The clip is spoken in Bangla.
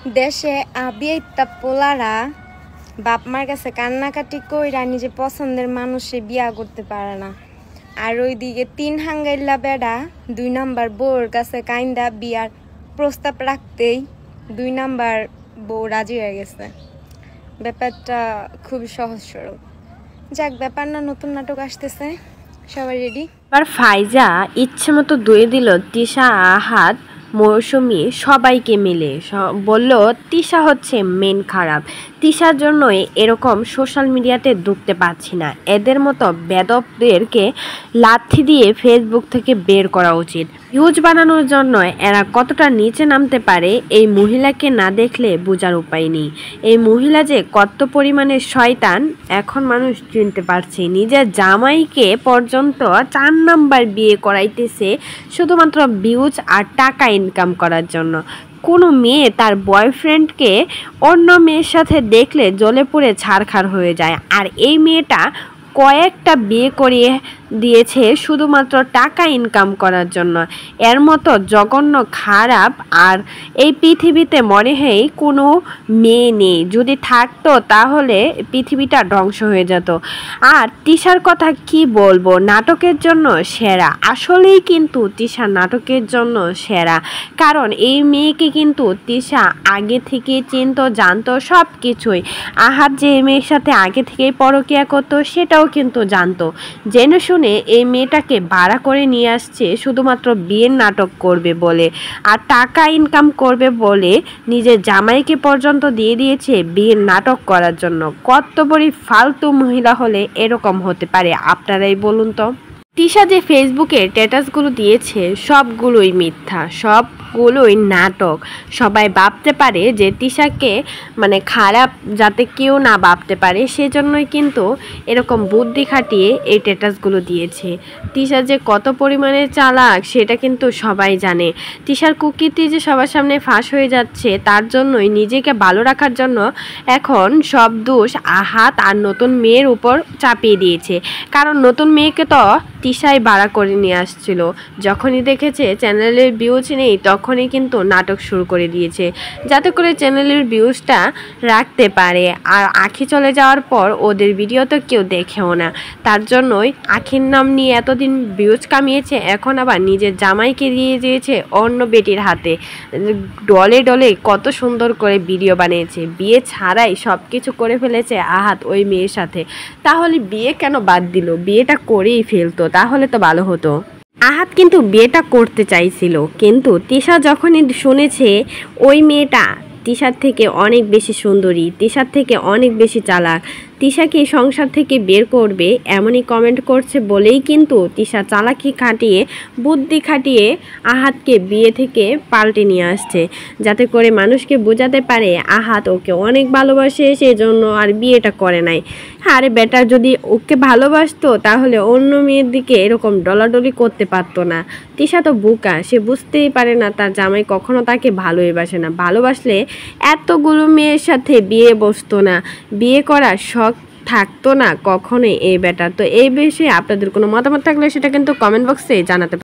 দেশে বিয়েটা পোলারা বাপ মার কাছে কান্নাকাটি কইরা নিজে পছন্দের মানুষে বিয়া করতে পারে না। আর ওইদিকে 3 হাঙ্গাইল্লা বেড়া 2 নাম্বার বউর কাছে কাইন্দা বিয়ার প্রস্তাব রাখতেই 2 নাম্বার বউ রাজি হয়ে গেছে। ব্যাপারটা খুবই সহজ সরল। যাক, ব্যাপার না, নতুন নাটক আসতেছে, সবাই রেডি। আর ফাইজা ইচ্ছে মতো ধুয়ে দিল তিশা, আহাদ, মৌসুমি সবাইকে মিলে বলল তিশা হচ্ছে মেন খারাপ। তিশার জন্যই এরকম সোশ্যাল মিডিয়াতে ঢুকতে পারছি না। এদের মতো বেদবদেরকে লাথি দিয়ে ফেসবুক থেকে বের করা উচিত। ভিউজ বানানোর জন্য এরা কতটা নিচে নামতে পারে এই মহিলাকে না দেখলে বোঝার উপায় নেই। এই মহিলা যে কত পরিমাণে শয়তান এখন মানুষ চিনতে পারছে। নিজের জামাইকে পর্যন্ত 4 নাম্বার বিয়ে করাইতেছে শুধুমাত্র ভিউজ আর টাকা ইনকাম করার জন্য। কোনো মেয়ে তার বয়ফ্রেন্ডকে অন্য মেয়ের সাথে দেখলে জ্বলে পুড়ে ছারখার হয়ে যায়, আর এই মেয়েটা কয়েকটা বিয়ে করিয়ে দিয়েছে শুধুমাত্র টাকা ইনকাম করার জন্য। এর মতো জঘন্য খারাপ আর এই পৃথিবীতে মনে হয় কোনো মেয়ে নেই। যদি থাকতো তাহলে পৃথিবীটা ধ্বংস হয়ে যেত। আর তিশার কথা কি বলবো, নাটকের জন্য সেরা। আসলেই কিন্তু তিশা নাটকের জন্য সেরা, কারণ এই মেয়েকে কিন্তু তিশা আগে থেকে চিনতো, জানতো সব কিছুই। আহাদ যে মেয়ের সাথে আগে থেকেই পরকীয়া করতো সেটাও কিন্তু জানতো। জেনে শুনে এই মেয়েটাকে ভাড়া করে নিয়ে আসছে শুধুমাত্র বিয়ের নাটক করবে বলে, আর টাকা ইনকাম করবে বলে নিজের জামাইকে পর্যন্ত দিয়ে দিয়েছে বিয়ের নাটক করার জন্য। কত বড় ফালতু মহিলা হলে এরকম হতে পারে আপনারাই বলুন তো। তিশা যে ফেসবুকে স্ট্যাটাসগুলো দিয়েছে সবগুলোই মিথ্যা, সবগুলোই নাটক। সবাই ভাবতে পারে যে তিশাকে খারাপ যাতে কেউ না ভাবতে পারে, সেজন্যই কিন্তু এরকম বুদ্ধি খাটিয়ে এই স্ট্যাটাসগুলো দিয়েছে। তিশা যে কত পরিমাণে চালাক সেটা কিন্তু সবাই জানে। তিশার কুকীর্তি যে সবার সামনে ফাঁস হয়ে যাচ্ছে, তার জন্যই নিজেকে ভালো রাখার জন্য এখন সব দোষ আহাত আর নতুন মেয়ের উপর চাপিয়ে দিয়েছে। কারণ নতুন মেয়েকে তো তিশাই ভাড়া করে নিয়ে আসছিল। যখনই দেখেছে চ্যানেলের ভিউজ নেই তখনই কিন্তু নাটক শুরু করে দিয়েছে যাতে করে চ্যানেলের ভিউজটা রাখতে পারে। আর আখি চলে যাওয়ার পর ওদের ভিডিও তো কেউ দেখেও না, তার জন্যই আখির নাম নিয়ে এতদিন ভিউজ কামিয়েছে। এখন আবার নিজের জামাইকে দিয়ে দিয়েছে অন্য বেটির হাতে। ডলে ডলে কত সুন্দর করে ভিডিও বানিয়েছে, বিয়ে ছাড়াই সব কিছু করে ফেলেছে আহাত ওই মেয়ের সাথে। তাহলে বিয়ে কেন বাদ দিল? বিয়েটা করেই ফেলতো, তাহলে তো ভালো হতো। আহাত কিন্তু বিয়েটা করতে চাইছিল, কিন্তু তিশা যখনই শুনেছে ওই মেয়েটা তিশার থেকে অনেক বেশি সুন্দরী, তিশার থেকে অনেক বেশি চালাক, তিশাকে সংসার থেকে বের করবে এমনই কমেন্ট করছে বলেই কিন্তু তিশা চালাকি খাটিয়ে বুদ্ধি খাটিয়ে আহাতকে বিয়ে থেকে পাল্টে নিয়ে আসছে, যাতে করে মানুষকে বোঝাতে পারে আহাত ওকে অনেক ভালোবাসে, সেই জন্য আর বিয়েটা করে নাই। আরে বেটা, যদি ওকে ভালোবাসতো তাহলে অন্য মেয়ের দিকে এরকম ডলাডলি করতে পারতো না। তিশা তো বোকা, সে বুঝতেই পারে না তার জামাই কখনো তাকে ভালোবাসে না। ভালোবাসলে এতগুলো মেয়ের সাথে বিয়ে বসতো না, বিয়ে করার শখ থাকতো না কখনোই এই বেটার। তো এই বিষয়ে আপনাদের কোনো মতামত থাকলে সেটা কিন্তু কমেন্ট বক্সে জানাতে